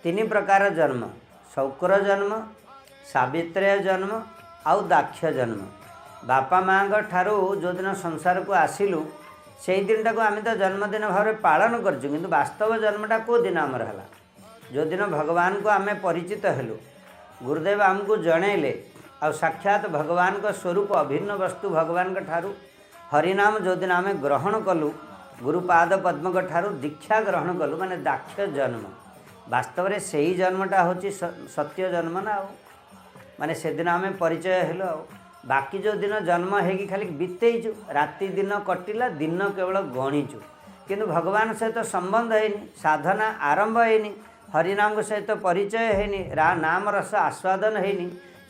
तीन प्रकार जन्म शौकर जन्म सावित्रेय जन्म आउ दाक्ष जन्म बापा माँ ठारू जो दिन संसार को आसिलु से दिन टाक आम तो जन्मदिन भाव में पालन करचु किंतु वास्तव जन्मटा कौ दिन आमर है जो दिन भगवान को आम परिचित हेलु गुरुदेव आमको जनइले आ साक्षात भगवान का स्वरूप अभिन्न वस्तु भगवान ठारू हरिनाम जो दिन आम ग्रहण कलु गुरुपाद पद्म ठारू दीक्षा ग्रहण कलु माने दाक्ष जन्म वास्तव में से ही जन्मटा हूँ सत्य जन्म ना माने से दिन आम परिचय हेलु आ बाकी जो दिन जन्म है खाली बीतेचु राति दिन कटिला दिन केवल गणीचु किंतु भगवान सहित संबंध है साधना आरंभ है हरिनाम सहित परिचय है नाम रस आस्वादन है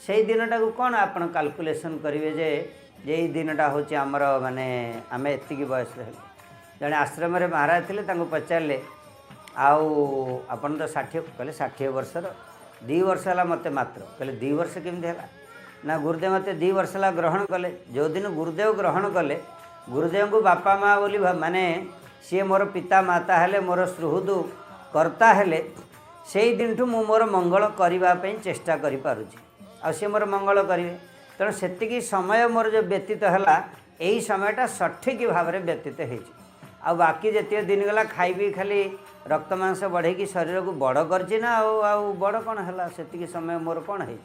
से दिनटा को कौन आप कैलकुलेशन करेंगे जे यही दिनटा हूँ आमर माने आम एतिक बयस जड़े आश्रम महाराज थे पचारे आपन तो 60 कहले 60 वर्षर 2 वर्ष है मत मात्र कहले 2 वर्ष केमती है ना गुरुदेव मत 2 वर्ष है ग्रहण कले जो दिन गुरुदेव ग्रहण कले गुरुदेव को बापा माँ बोली माने सी मोर पिता माता हेले मोर सुहृद कर्ता हेले से दिन ठू मु मोर मंगल करने चेष्टा करुँची आ सी मोर मंगल करेंगे तेणु से समय मोर जो व्यतीत है यही समयटा सठिक भाव में व्यतीत हो बाकी जिते दिन गला खाई खाली रक्त मांस बढ़े शरीर को बड़ कर बड़ कौन है से समय मोर कौन है।